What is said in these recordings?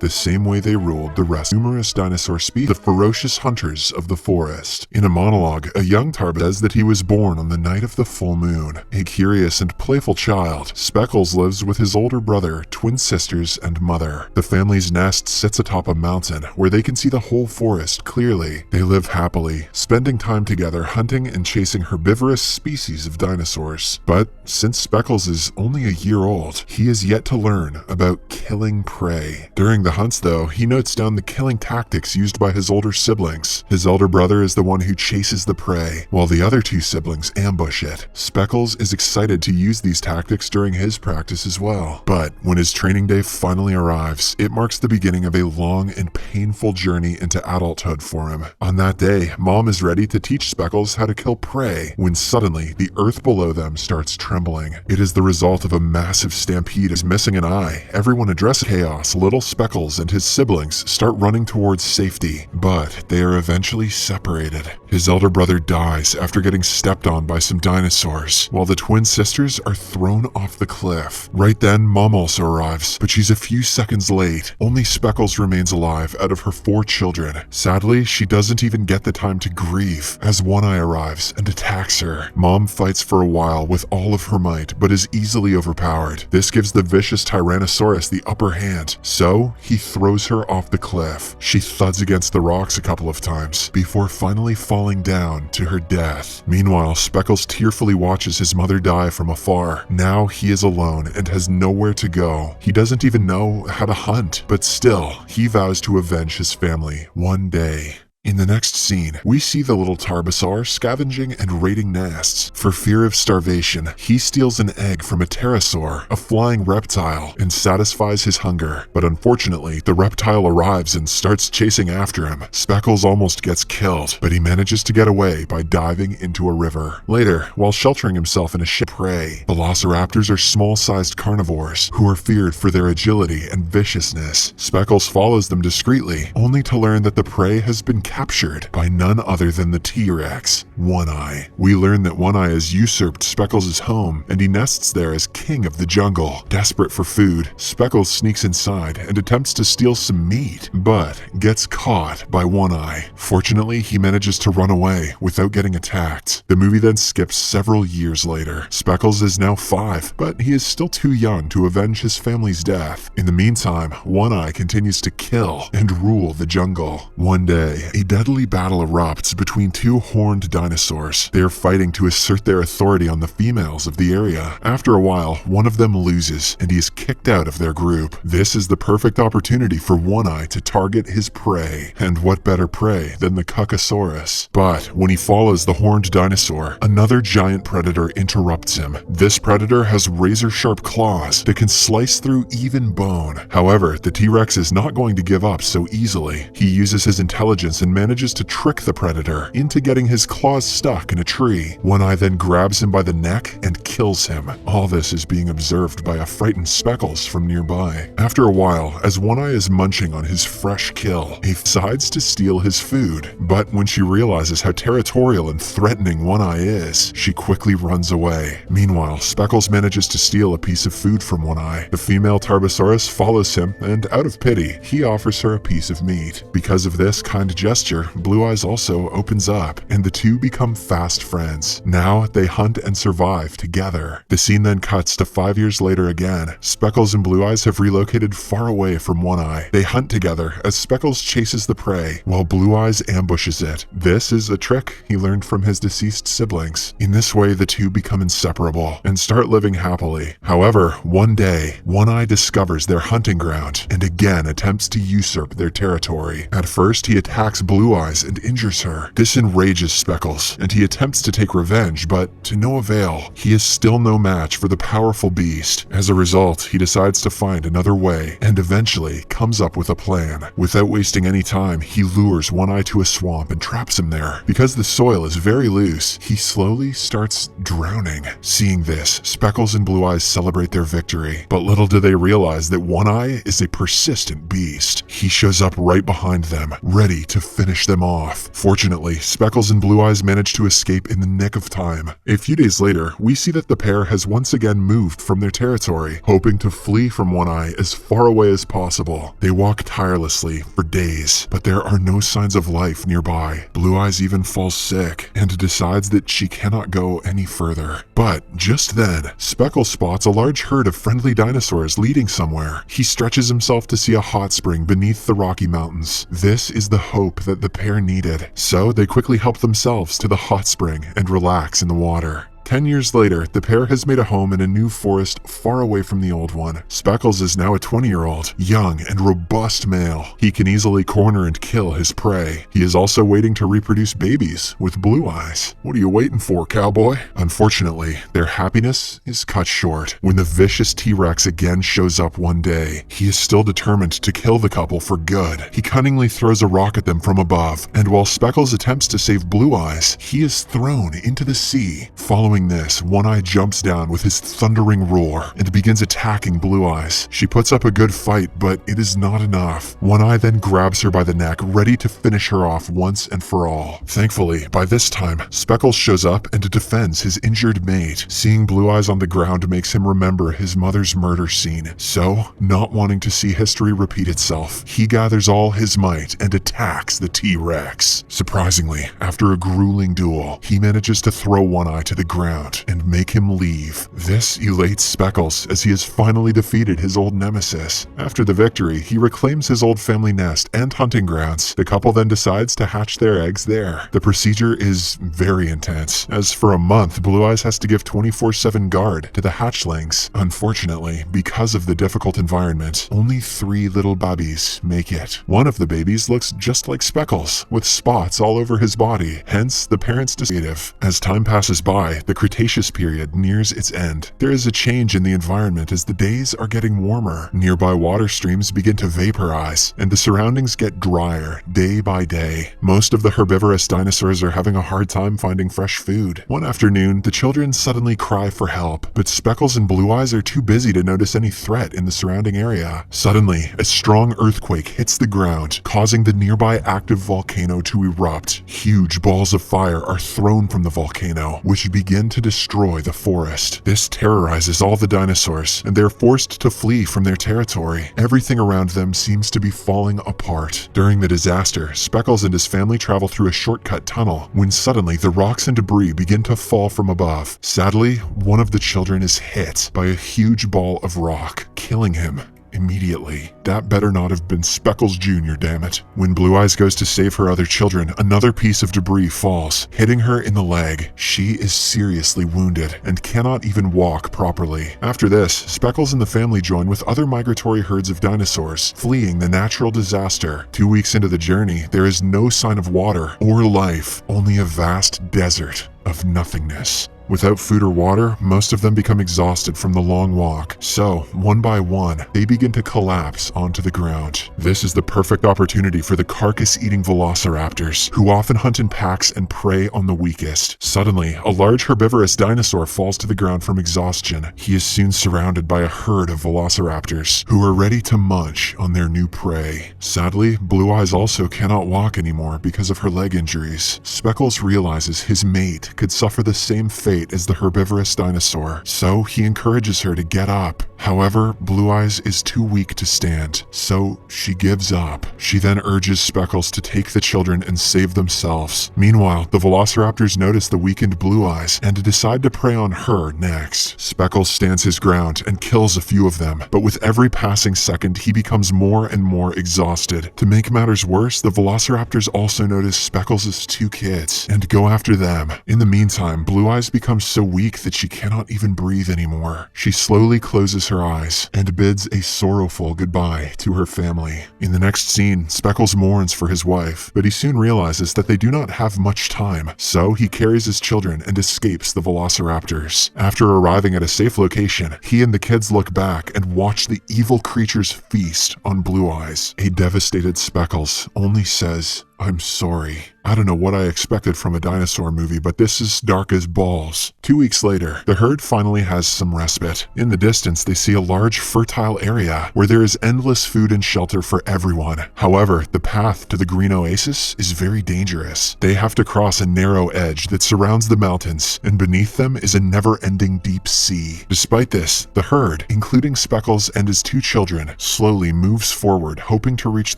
the same way they ruled the rest. Numerous dinosaur species, the ferocious hunters of the forest. In a monologue, a young Tarbus says that he was born on the night of the full moon. A curious and playful child, Speckles lives with his older brother, twin sisters, and mother. The family's nest sits atop a mountain where they can see the whole forest clearly. They live happily, spending time together hunting and chasing herbivorous species of dinosaurs. But since Speckles is only a year old, he is yet to learn about killing prey. During the hunts, though, he notes down the killing tactics used by his older siblings. His elder brother is the one who chases the prey, while the other two siblings ambush it. Speckles is excited to use these tactics during his practice as well. But when his training day finally arrives, it marks the beginning of a long and painful journey into adulthood for him. On that day, Mom is ready to teach Speckles how to kill prey when suddenly the earth below them starts trembling. It is the result of a massive stampede. Is missing an eye. Everyone addresses chaos. Little Speckles and his siblings start running towards safety, but they are eventually separated. His elder brother dies after getting stepped on by some dinosaurs, while the twin sisters are thrown off the cliff. Right then, Mom also arrives, but she's a few seconds late. Only Speckles remains alive out of her 4 children. Sadly, she doesn't even get the time to grieve as One Eye arrives and attacks her. Mom fights for a while with all of her might, but is easily overpowered. This gives the vicious Tyrannosaurus the upper hand, so he throws her off the cliff. She thuds against the rocks a couple of times before finally falling down to her death. Meanwhile, Speckles tearfully watches his mother die from afar. Now he is alone and has nowhere to go. He doesn't even know how to hunt, but still, he vows to avenge his family one day. In the next scene, we see the little Tarbosaur scavenging and raiding nests. For fear of starvation, he steals an egg from a pterosaur, a flying reptile, and satisfies his hunger. But unfortunately, the reptile arrives and starts chasing after him. Speckles almost gets killed, but he manages to get away by diving into a river. Later, while sheltering himself in a ship prey, velociraptors are small-sized carnivores who are feared for their agility and viciousness. Speckles follows them discreetly, only to learn that the prey has been captured by none other than the T-Rex, One Eye. We learn that One Eye has usurped Speckles' home, and he nests there as king of the jungle. Desperate for food, Speckles sneaks inside and attempts to steal some meat, but gets caught by One Eye. Fortunately, he manages to run away without getting attacked. The movie then skips several years later. Speckles is now 5, but he is still too young to avenge his family's death. In the meantime, One Eye continues to kill and rule the jungle. One day, a deadly battle erupts between 2 horned dinosaurs. They are fighting to assert their authority on the females of the area. After a while, one of them loses, and he is kicked out of their group. This is the perfect opportunity for One Eye to target his prey. And what better prey than the Cuckosaurus? But when he follows the horned dinosaur, another giant predator interrupts him. This predator has razor-sharp claws that can slice through even bone. However, the T-Rex is not going to give up so easily. He uses his intelligence and manages to trick the predator into getting his claws stuck in a tree. One Eye then grabs him by the neck and kills him. All this is being observed by a frightened Speckles from nearby. After a while, as One Eye is munching on his fresh kill, he decides to steal his food. But when she realizes how territorial and threatening One Eye is, she quickly runs away. Meanwhile, Speckles manages to steal a piece of food from One Eye. The female Tarbosaurus follows him, and out of pity, he offers her a piece of meat. Because of this kind gesture, Blue Eyes also opens up, and the two become fast friends. Now they hunt and survive together. The scene then cuts to 5 years later again. Speckles and Blue Eyes have relocated far away from One Eye. They hunt together as Speckles chases the prey, while Blue Eyes ambushes it. This is a trick he learned from his deceased siblings. In this way, the two become inseparable and start living happily. However, one day, One Eye discovers their hunting ground and again attempts to usurp their territory. At first, he attacks Blue Eyes and injures her. This enrages Speckles, and he attempts to take revenge, but to no avail. He is still no match for the powerful beast. As a result, he decides to find another way, and eventually comes up with a plan. Without wasting any time, he lures One Eye to a swamp and traps him there. Because the soil is very loose, he slowly starts drowning. Seeing this, Speckles and Blue Eyes celebrate their victory, but little do they realize that One Eye is a persistent beast. He shows up right behind them, ready to finish them off. Fortunately, Speckles and Blue Eyes manage to escape in the nick of time. A few days later, we see that the pair has once again moved from their territory, hoping to flee from One Eye as far away as possible. They walk tirelessly for days, but there are no signs of life nearby. Blue Eyes even falls sick and decides that she cannot go any further. But just then, Speckles spots a large herd of friendly dinosaurs leading somewhere. He stretches himself to see a hot spring beneath the Rocky Mountains. This is the hope that the pair needed, so they quickly help themselves to the hot spring and relax in the water. 10 years later, the pair has made a home in a new forest far away from the old one. Speckles is now a 20-year-old, young and robust male. He can easily corner and kill his prey. He is also waiting to reproduce babies with Blue Eyes. What are you waiting for, cowboy? Unfortunately, their happiness is cut short when the vicious T-Rex again shows up one day. He is still determined to kill the couple for good. He cunningly throws a rock at them from above, and while Speckles attempts to save Blue Eyes, he is thrown into the sea. Following this, One Eye jumps down with his thundering roar and begins attacking Blue Eyes. She puts up a good fight, but it is not enough. One Eye then grabs her by the neck, ready to finish her off once and for all. Thankfully, by this time, Speckles shows up and defends his injured mate. Seeing Blue Eyes on the ground makes him remember his mother's murder scene. So, not wanting to see history repeat itself, he gathers all his might and attacks the T-Rex. Surprisingly, after a grueling duel, he manages to throw One Eye to the ground and make him leave. This elates Speckles as he has finally defeated his old nemesis. After the victory, he reclaims his old family nest and hunting grounds. The couple then decides to hatch their eggs there. The procedure is very intense, as for a month, Blue Eyes has to give 24/7 guard to the hatchlings. Unfortunately, because of the difficult environment, only 3 little babies make it. One of the babies looks just like Speckles, with spots all over his body, hence the parents' decision. As time passes by, the Cretaceous period nears its end. There is a change in the environment as the days are getting warmer. Nearby water streams begin to vaporize, and the surroundings get drier day by day. Most of the herbivorous dinosaurs are having a hard time finding fresh food. One afternoon, the children suddenly cry for help, but Speckles and Blue Eyes are too busy to notice any threat in the surrounding area. Suddenly, a strong earthquake hits the ground, causing the nearby active volcano to erupt. Huge balls of fire are thrown from the volcano, which begin to destroy the forest. This terrorizes all the dinosaurs, and they're forced to flee from their territory. Everything around them seems to be falling apart. During the disaster, Speckles and his family travel through a shortcut tunnel, when suddenly the rocks and debris begin to fall from above. Sadly, one of the children is hit by a huge ball of rock, killing him immediately. That better not have been Speckles Jr., damn it. When Blue Eyes goes to save her other children, another piece of debris falls, hitting her in the leg. She is seriously wounded and cannot even walk properly. After this, Speckles and the family join with other migratory herds of dinosaurs, fleeing the natural disaster. 2 weeks into the journey, there is no sign of water or life, only a vast desert of nothingness. Without food or water, most of them become exhausted from the long walk, so one by one, they begin to collapse onto the ground. This is the perfect opportunity for the carcass-eating velociraptors, who often hunt in packs and prey on the weakest. Suddenly, a large herbivorous dinosaur falls to the ground from exhaustion. He is soon surrounded by a herd of velociraptors, who are ready to munch on their new prey. Sadly, Blue Eyes also cannot walk anymore because of her leg injuries. Speckles realizes his mate could suffer the same fate as the herbivorous dinosaur, so he encourages her to get up. However, Blue Eyes is too weak to stand, so she gives up. She then urges Speckles to take the children and save themselves. Meanwhile, the velociraptors notice the weakened Blue Eyes and decide to prey on her next. Speckles stands his ground and kills a few of them, but with every passing second, he becomes more and more exhausted. To make matters worse, the velociraptors also notice Speckles' 2 kids and go after them. In the meantime, Blue Eyes becomes so weak that she cannot even breathe anymore. She slowly closes her eyes and bids a sorrowful goodbye to her family. In the next scene, Speckles mourns for his wife, but he soon realizes that they do not have much time, so he carries his children and escapes the velociraptors. After arriving at a safe location, he and the kids look back and watch the evil creatures feast on Blue Eyes. A devastated Speckles only says, I'm sorry. I don't know what I expected from a dinosaur movie, but this is dark as balls. 2 weeks later, the herd finally has some respite. In the distance, they see a large, fertile area where there is endless food and shelter for everyone. However, the path to the green oasis is very dangerous. They have to cross a narrow edge that surrounds the mountains, and beneath them is a never-ending deep sea. Despite this, the herd, including Speckles and his 2 children, slowly moves forward, hoping to reach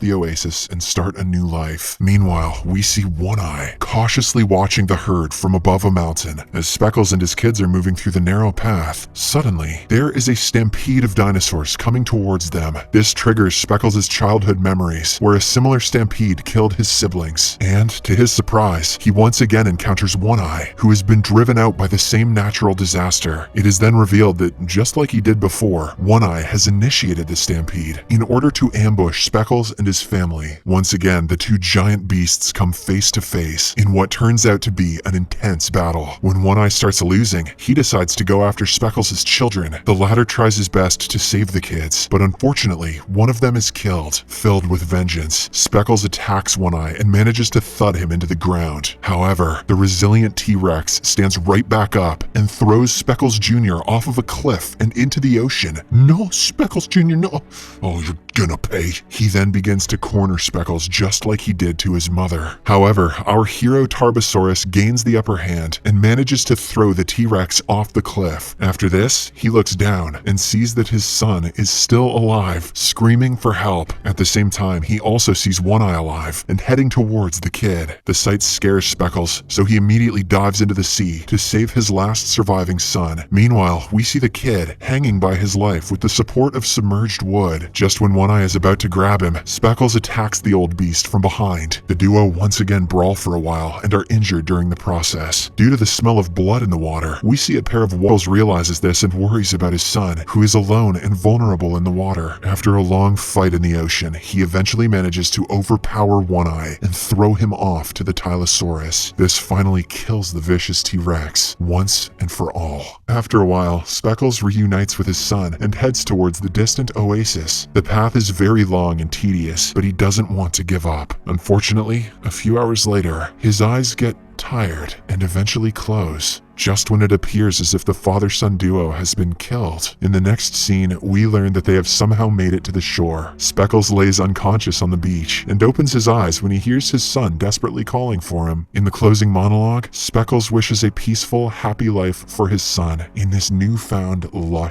the oasis and start a new life. Meanwhile, we see One Eye cautiously watching the herd from above a mountain. As Speckles and his kids are moving through the narrow path, suddenly, there is a stampede of dinosaurs coming towards them. This triggers Speckles' childhood memories, where a similar stampede killed his siblings. And, to his surprise, he once again encounters One Eye, who has been driven out by the same natural disaster. It is then revealed that, just like he did before, One Eye has initiated the stampede in order to ambush Speckles and his family. Once again, the 2 giant beasts come face to face in what turns out to be an intense battle. When One Eye starts losing, he decides to go after Speckles' children. The latter tries his best to save the kids, but unfortunately, one of them is killed. Filled with vengeance, Speckles attacks One Eye and manages to thud him into the ground. However, the resilient T-Rex stands right back up and throws Speckles Jr. off of a cliff and into the ocean. No, Speckles Jr., no. Oh, you're gonna pay. He then begins to corner Speckles just like he did to his mother. However, our hero Tarbosaurus gains the upper hand and manages to throw the T-Rex off the cliff. After this, he looks down and sees that his son is still alive, screaming for help. At the same time, he also sees One Eye alive and heading towards the kid. The sight scares Speckles, so he immediately dives into the sea to save his last surviving son. Meanwhile, we see the kid hanging by his life with the support of submerged wood. Just when One Eye is about to grab him, Speckles attacks the old beast from behind. The duo once again brawl for a while and are injured during the process. Due to the smell of blood in the water, we see a pair of whales realizes this and worries about his son, who is alone and vulnerable in the water. After a long fight in the ocean, he eventually manages to overpower One Eye and throw him off to the Tylosaurus. This finally kills the vicious T-Rex once and for all. After a while, Speckles reunites with his son and heads towards the distant oasis. The path is very long and tedious, but he doesn't want to give up. Unfortunately, a few hours later, his eyes get tired and eventually close, just when it appears as if the father-son duo has been killed. In the next scene, we learn that they have somehow made it to the shore. Speckles lays unconscious on the beach and opens his eyes when he hears his son desperately calling for him. In the closing monologue, Speckles wishes a peaceful, happy life for his son in this newfound lush